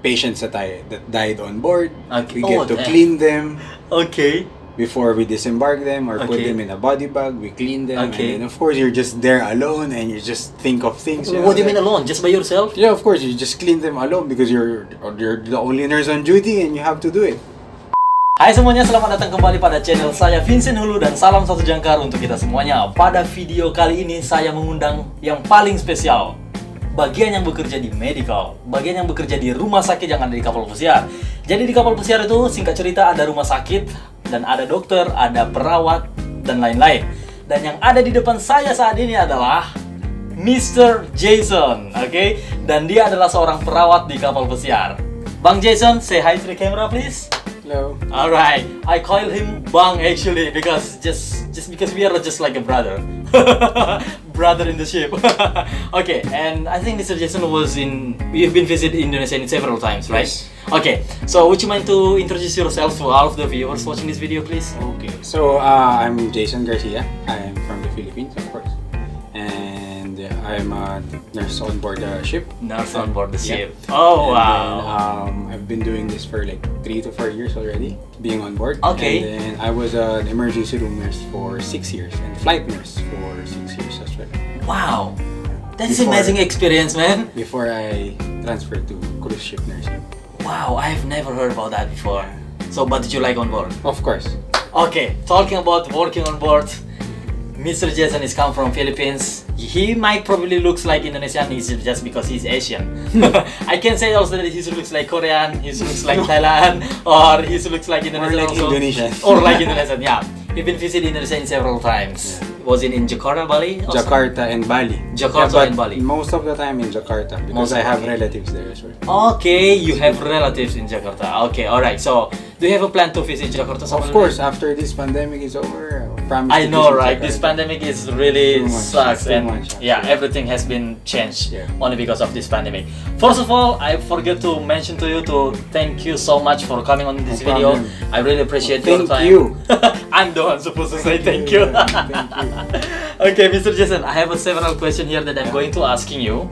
patients that died on board. Okay. We get to clean them. Okay. Before we disembark them or put them in a body bag, we clean them. Okay. And then of course you're just there alone and you just think of things. What do you mean alone? Just by yourself? Yeah, of course you just clean them alone because you're the only nurse on duty and you have to do it. Hai semuanya, selamat datang kembali pada channel saya Vincent Hulu dan salam satu jangkar untuk kita semuanya. Pada video kali ini saya mengundang yang paling spesial, bagian yang bekerja di medical, bagian yang bekerja di rumah sakit yang ada di Kapal Pesiar. Jadi di Kapal Pesiar itu singkat cerita ada rumah sakit dan ada dokter, ada perawat dan lain-lain. Dan yang ada di depan saya saat ini adalah Mr. Jayson, oke? Dan dia adalah seorang perawat di Kapal Pesiar. Bang Jayson, say hi to the camera please. Hello. Alright, I call him Bang actually because just because we are just like a brother. Brother in the ship. Okay, and I think Mr. Jayson you've been visited Indonesia several times, right? Yes. Okay, so would you mind to introduce yourself to all of the viewers watching this video, please? Okay, so I'm Jayson Garcia. I'm from the Philippines, of course, and I'm a nurse on board the ship. Nurse on board the ship. Oh, wow. Then, I've been doing this for like 3 to 4 years already, being on board. Okay. And then I was an emergency room nurse for 6 years and flight nurse for 6 years as well. Wow, that's an amazing experience, man. Before I transferred to cruise ship nursing. Wow, I've never heard about that before. So, but did you like on board? Of course. Okay, talking about working on board, Mr. Jayson is come from Philippines. He might probably looks like Indonesian just because he's Asian. I can say also that he looks like Korean, he looks like Thailand, or he looks like Indonesian or like also. Indonesian. Or like Indonesian, yeah. We've been visiting Indonesia several times. Yeah. Was it in Jakarta, Bali? Also? Jakarta and Bali. Jakarta and Bali. Most of the time in Jakarta because I have relatives there as well. Okay, you have relatives in Jakarta. Okay, alright. So, do you have a plan to visit Jakarta? Of course, after this pandemic is over, I promise. I know, right? Jakarta. This pandemic is really sucks, and much, yeah, everything has been changed Yeah. only because of this pandemic. First of all, I forget to mention to you to thank you so much for coming on this video. Problem. I really appreciate your time. Thank you. I'm the one supposed to say thank you. Thank you. Okay, Mr. Jayson, I have several questions here that I'm going to asking you.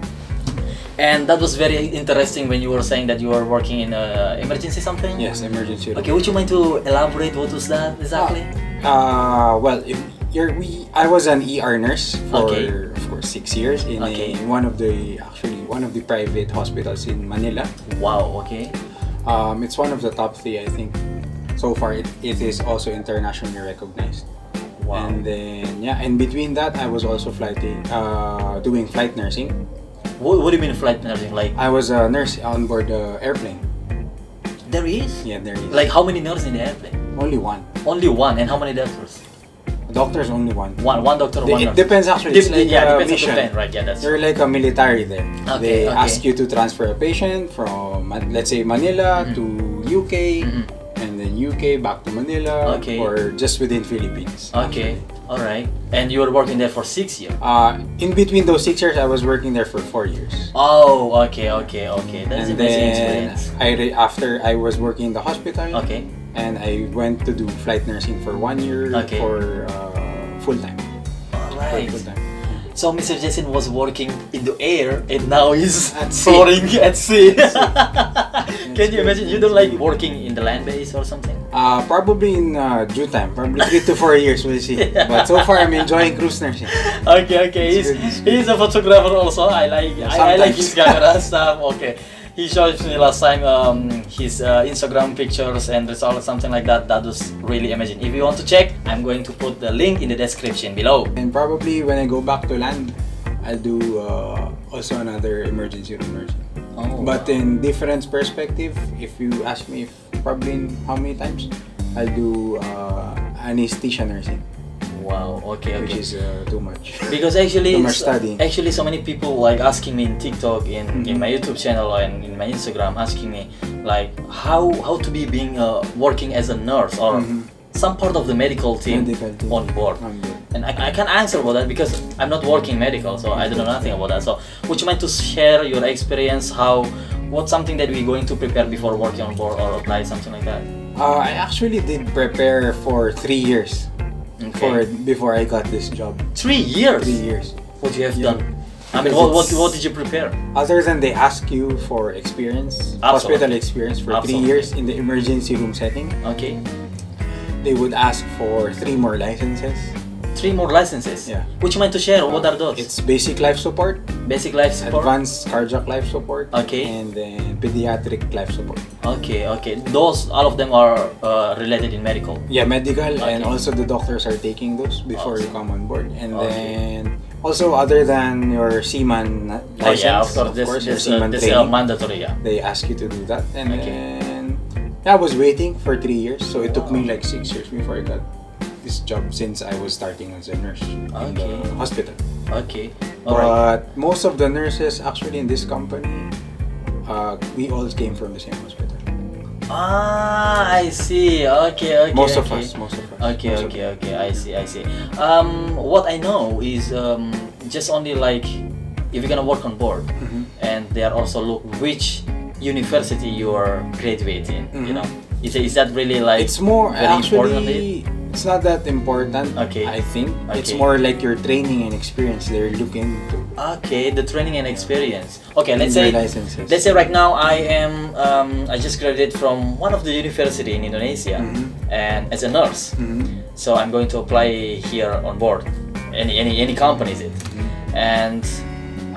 And that was very interesting when you were saying that you were working in emergency something? Yes, emergency room. Okay, would you mind to elaborate what was that exactly? Well, I was an ER nurse for of course 6 years in one of the private hospitals in Manila. Wow. Okay. It's one of the top 3, I think. So far, it is also internationally recognized. Wow. And then in between that, I was also doing flight nursing. What do you mean flight nursing? Like I was a nurse on board the airplane. There is? Yeah, there is. Like how many nurses in the airplane? Only one. Only one, and how many doctors? Doctors only one. One doctor, one nurse. It depends actually. It's like depends mission. on the plane, right? Yeah, that's. You're like a military there. Okay, They ask you to transfer a patient from, let's say, Manila to UK, and then UK back to Manila, or just within Philippines. Okay, all right. And you were working there for 6 years. In between those 6 years, I was working there for 4 years. Oh, okay. That's And amazing then experience. after I was working in the hospital. Okay. And I went to do flight nursing for 1 year for full time. Alright. Full time. So Mr. Jayson was working in the air and now he's soaring at sea. Can you imagine? You don't like working in the land base or something? Probably in due time. Probably 3 to 4 years, we'll see. But so far, I'm enjoying cruise nursing. Okay. He's a photographer also. I like his camera stuff. Okay. He showed me last time his Instagram pictures and results, something like that. That was really amazing. If you want to check, I'm going to put the link in the description below. And probably when I go back to land, I'll do also another emergency room nursing. Oh, but in different perspective, if you ask me if probably in how many times, I'll do anesthesia nursing. Wow. Okay. Which is too much. Because actually, too much studying. Actually, so many people like asking me in TikTok, in my YouTube channel, and in my Instagram, asking me like how to be working as a nurse or some part of the medical team on board. And I can't answer about that because I'm not working medical, so I don't know nothing about that. So would you mind to share your experience? What's something that we're going to prepare before working on board or apply something like that? I actually did prepare for 3 years before I got this job. 3 years? 3 years. What you have done? I mean, what did you prepare? Other than they ask you for experience, hospital experience for 3 years in the emergency room setting. Okay. They would ask for 3 more licenses. 3 more licenses? Yeah. Would you mind to share? What are those? It's basic life support. Basic life support. Advanced cardiac life support. Okay. And then pediatric life support. Okay, okay. Those, all of them are related in medical? Yeah, medical, and also the doctors are taking those before you come on board. And then also, other than your seaman license, yeah, of course, your seaman this training, mandatory, yeah. They ask you to do that. And then I was waiting for 3 years, so it took me like 6 years before I got this job, since I was starting as a nurse in the hospital. Okay. But most of the nurses actually in this company, we all came from the same hospital. Ah, I see. Okay, okay. Most of us. Okay, okay. I see. What I know is just only like if you're gonna work on board, and they are also look which university you are graduating. You know, is that really like? It's more very actually. It's not that important. Okay. I think it's more like your training and experience they're looking to. Okay, the training and experience. Okay, let's say right now I just graduated from one of the university in Indonesia, and as a nurse, so I'm going to apply here on board, any company is it, and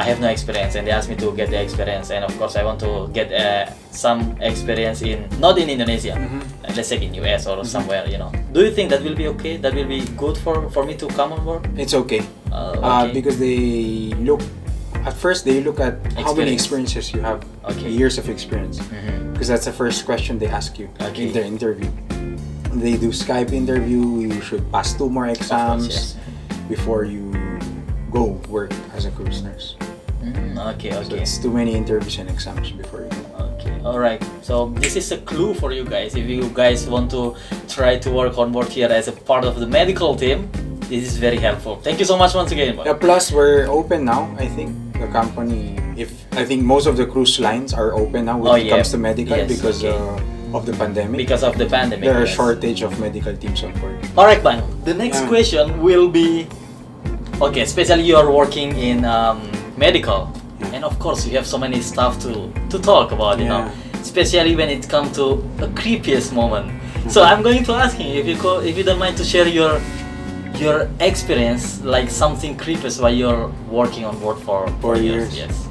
I have no experience, and they asked me to get the experience, and of course I want to get some experience not in Indonesia, let's say in US or somewhere, you know. Do you think that will be okay? That will be good for me to come on board? It's okay, because they look at how many experiences you have, years of experience, because that's the first question they ask you in the interview. They do Skype interview. You should pass 2 more exams before you go work as a cruise nurse. Okay. So it's too many interviews and exams before you go. Okay, alright. So this is a clue for you guys. If you guys want to try to work on board here as a part of the medical team, this is very helpful. Thank you so much once again. Yeah, plus we're open now. I think the company, I think most of the cruise lines are open now when it comes to medical, because of the pandemic. Because of the pandemic, there are shortage of medical teams on board. Alright, Bang. The next question will be, okay, especially you are working in medical, and of course you have so many stuff to talk about, you know, especially when it comes to the creepiest moment. So I'm going to ask you if you don't mind to share your experience, like something creepiest while you're working on board for 4 years. Yes.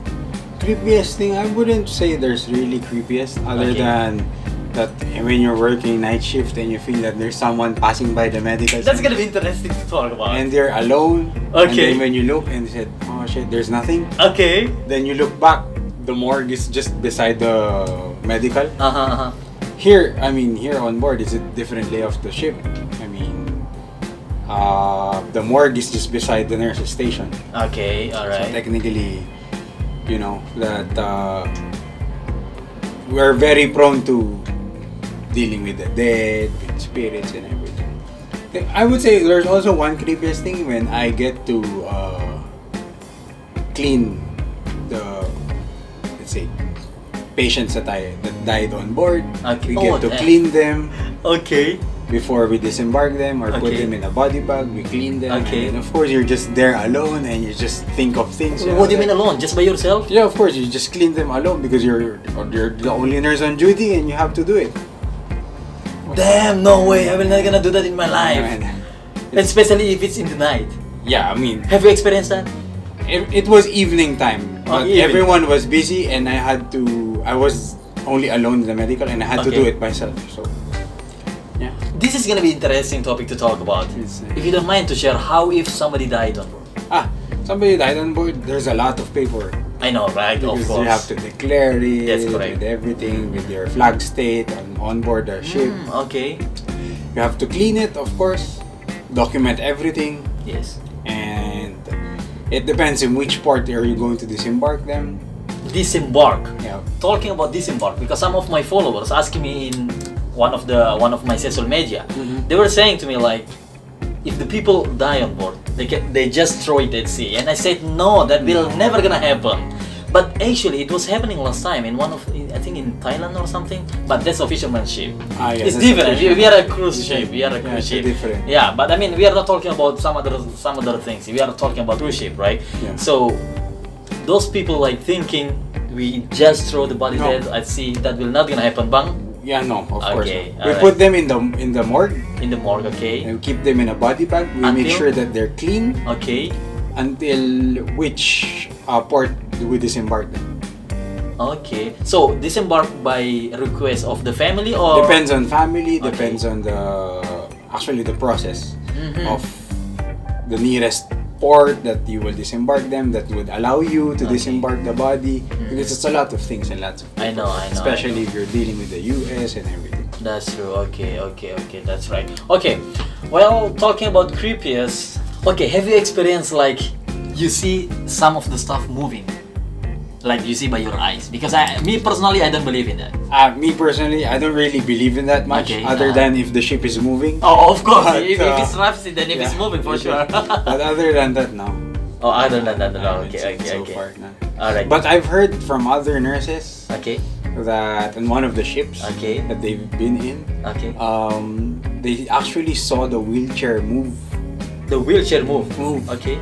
Creepiest thing, I wouldn't say there's really creepiest, other than that when you're working night shift and you feel that there's someone passing by the medical center. That's gonna be interesting to talk about. And they're alone. Okay. And then when you look and they said, oh shit, there's nothing. Okay. Then you look back, the morgue is just beside the medical. Here on board, it's a different layout of the ship. I mean, the morgue is just beside the nurse's station. Okay, alright. So technically, you know, that we're very prone to dealing with the dead, with spirits and everything. I would say there's also one creepiest thing when I get to clean the, let's say, patients that died on board. We get to clean them. Okay. Before we disembark them or put them in a body bag, we clean them. And of course, you're just there alone and you just think of things. What do you mean alone? Just by yourself? Yeah, of course, you just clean them alone because you're the only nurse on duty and you have to do it. Damn, no way, I'm not gonna do that in my life. Especially if it's in the night. Yeah, I mean... Have you experienced that? It was evening time. But everyone was busy and I was only alone in the medical and I had to do it myself. So, yeah. This is gonna be interesting topic to talk about. If you don't mind to share, how if somebody died on board? Somebody died on board, there's a lot of paperwork. I know, right? Because of course. You have to declare it, that's correct. With everything, with your flag state on board the ship. Okay. You have to clean it, of course, document everything. Yes. And it depends in which port are you going to disembark them. Disembark. Yeah. Talking about disembark, because some of my followers asking me in one of my social media, they were saying to me like, if the people die on board, they just throw it at sea. And I said, no, that will never gonna happen. But actually, it was happening last time in I think in Thailand or something. But that's a fisherman's ship. It's different. We are a cruise ship. We are a cruise ship. Different. Yeah, but I mean, we are not talking about some other things. We are talking about cruise ship, right? Yeah. So, those people like thinking we just throw the body dead, I see that will not gonna happen, bang. Yeah, no, of course. Okay, We put them in the morgue. In the morgue, okay. And we keep them in a body bag. We make sure that they're clean. Okay. Until which port do we disembark them? Okay. So disembark by request of the family, or depends on family. Depends on the the process of the nearest port that you will disembark them, that would allow you to disembark the body, because it's a lot of things and lots of people. I know. Especially if you're dealing with the US and everything. That's true. Okay, that's right. Okay, well, talking about creepiest, okay, have you experienced like you see some of the stuff moving? Like you see by your eyes? Because me personally, I don't believe in that. Me personally, I don't really believe in that much, other than if the ship is moving. Oh, of course. But, if it's rough, then if it's moving, for sure. But other than that, no. Oh, other than that, no. Okay. So far, no. Alright. But I've heard from other nurses that on one of the ships that they've been in, they actually saw the wheelchair move. The wheelchair move? Okay.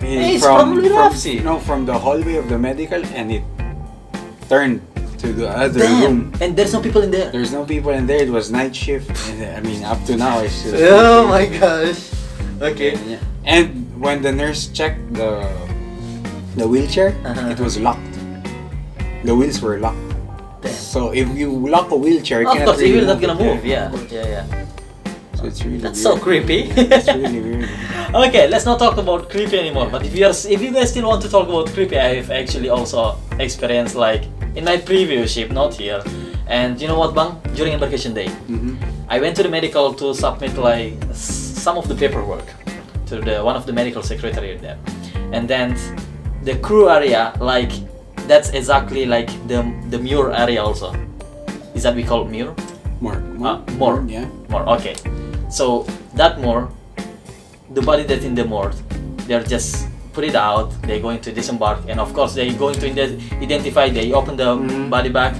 It's from the hallway of the medical, and it turned to the other room. And there's no people in there? There's no people in there. It was night shift. And, I mean, up to now, it's still... Oh my gosh. Okay. And when the nurse checked the wheelchair, it was locked. The wheels were locked. Damn. So if you lock a wheelchair, of course, the wheel not gonna move. Yeah. So it's really That's weird. So creepy. It's really weird. Okay, let's not talk about creepy anymore. But if you guys still want to talk about creepy, I have actually also experienced like in my previous ship, not here. And you know what, bang? During embarkation day, I went to the medical to submit like some of the paperwork to one of the medical secretary there, and then the crew area, like that's exactly like the mure area also. Is that we call mure? More. Yeah. More. Okay. So that more, the body that's in the morgue, they're just put it out. They're going to disembark, and of course they're going to identify. They open the body bag,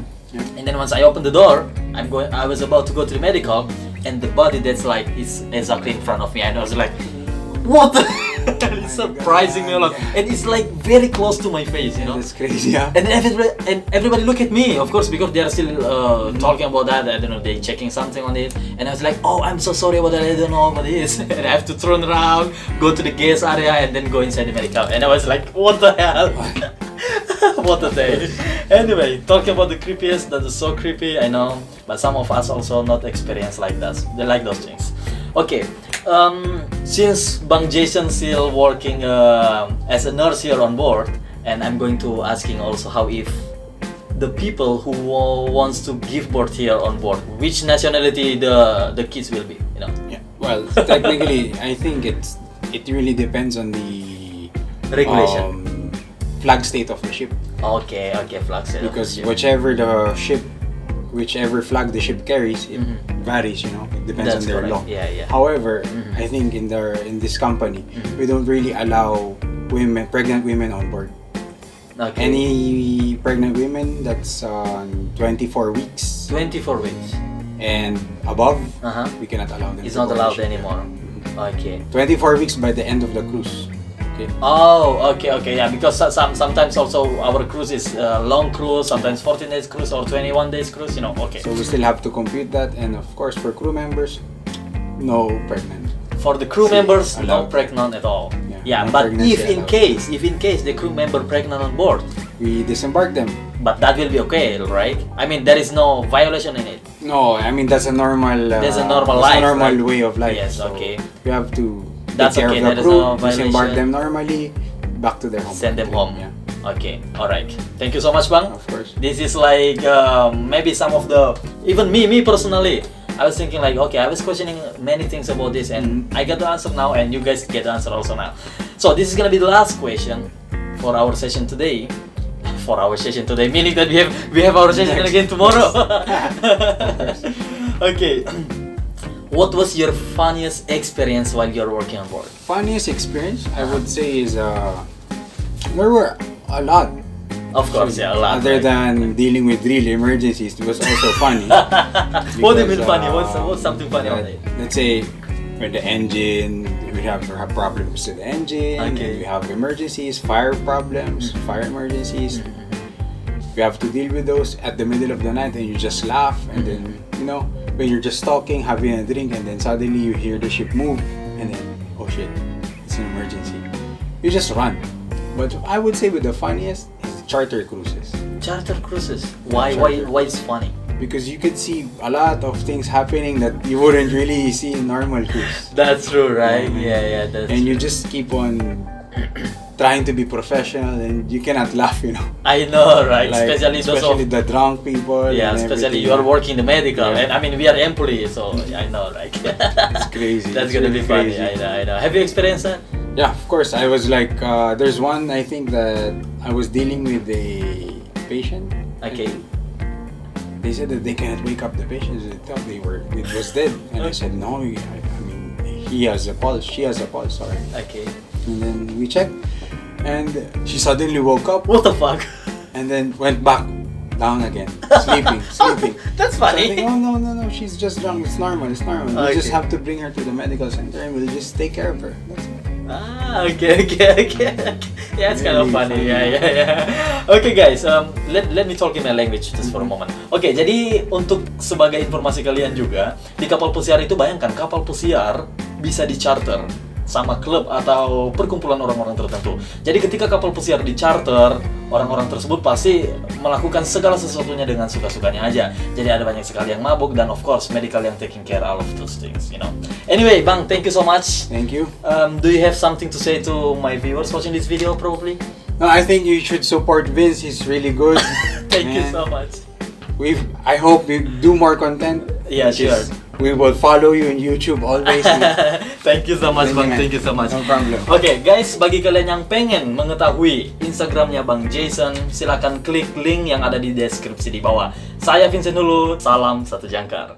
and then once I open the door, I was about to go to the medical, and the body that's like is exactly in front of me, and I was like, what the? It's surprising me a lot, and it's like very close to my face, you know. That's crazy, yeah. And everybody look at me, of course, because they are still talking about that. I don't know, they checking something on it, and I was like, oh, I'm so sorry about that. I don't know what it is, and I have to turn around, go to the guest area, and then go inside the medical. And I was like, what the hell? What a day. Anyway, talking about the creepiest, that is so creepy, I know, but some of us also not experienced like that. They like those things. Okay. Since Bang Jayson still working as a nurse here on board, and I'm going to asking also how if the people who wants to give birth here on board, which nationality the kids will be, you know? Yeah. Well, technically, I think it really depends on the regulation, flag state of the ship. Okay, flag state. Because whichever flag the ship carries, it varies, you know. It depends on their law. Yeah. However, I think in this company, we don't really allow pregnant women on board. Okay. Any pregnant women that's 24 weeks. 24 weeks. And above, we cannot allow them. It's not allowed anymore. Okay. 24 weeks by the end of the cruise. Okay. Oh, okay, yeah. Because sometimes also our cruise is long cruise, sometimes 14 days cruise or 21 days cruise. You know. Okay. So we still have to compute that, and of course for crew members, no pregnant. For the crew members, no pregnant at all. Yeah, but if in case the crew member pregnant on board, we disembark them. But that will be okay, right? I mean, there is no violation in it. No, I mean that's a normal. There's a normal life. A normal way of life. Yes. So okay. We have to. That's take care okay. of the crew, disembark them normally, back to their home. Send them home. Yeah. Okay. All right. Thank you so much, Bang. Of course. This is like maybe some of the even me personally. I was thinking like, okay, I was questioning many things about this, and I got the answer now, and you guys get the answer also now. So this is gonna be the last question for our session today. For our session today, meaning that we have our session again tomorrow. Okay. What was your funniest experience while you're working on board? Funniest experience, I would say, is there were a lot. Of course, yeah, a lot. Other than dealing with real emergencies, it was also funny. What do you mean funny? What's something funny on it? Let's say when the engine we have problems with the engine, and we have emergencies, fire problems, fire emergencies. We have to deal with those at the middle of the night, and you just laugh, and then, you know, when you're just talking, having a drink, and then suddenly you hear the ship move, and then, oh shit, it's an emergency. You just run. But I would say with the funniest is charter cruises. Charter cruises? Why it's funny? Because you could see a lot of things happening that you wouldn't really see in normal cruise. That's true, right? Yeah, that's and true. You just keep on trying to be professional, and you cannot laugh, you know. I know, right? Like, especially the drunk people. Yeah, especially you are working the medical, and I mean we are employees, so I know, right? It's crazy. That's gonna be funny. I know. Have you experienced that? Yeah, of course. I was like, there's one I think that I was dealing with a patient. Okay. They said that they cannot wake up the patient. They thought it was dead, and I said no. I mean, he has a pulse. She has a pulse. Sorry. Okay. And then we checked, and she suddenly woke up. What the fuck? And then went back down again, sleeping. That's funny. So I think, oh no, she's just drunk. It's normal. We just have to bring her to the medical center, and we'll just take care of her. That's it. Okay. Yeah, it's kind of funny. Yeah. Okay guys, let me talk in my language just for a moment. Oke, jadi untuk sebagai informasi kalian juga, di kapal pesiar itu bayangkan kapal pesiar bisa di-charter sama klub atau perkumpulan orang-orang tertentu. Jadi ketika kapal pesiar di-charter, orang-orang tersebut pasti melakukan segala sesuatunya dengan suka-sukanya aja. Jadi ada banyak sekali yang mabuk, dan of course medical yang taking care all of those things, you know. Anyway, Bang, thank you so much. Thank you. Do you have something to say to my viewers watching this video, probably? No, I think you should support Vince. He's really good. Thank you so much. I hope you do more content. Yeah, sure. We will follow you on YouTube always. Thank you so much, Bang. Thank you so much. No problem. Oke, guys, bagi kalian yang pengen mengetahui Instagramnya Bang Jayson, silakan klik link yang ada di deskripsi di bawah. Saya Vincent Hulu, salam satu jangkar.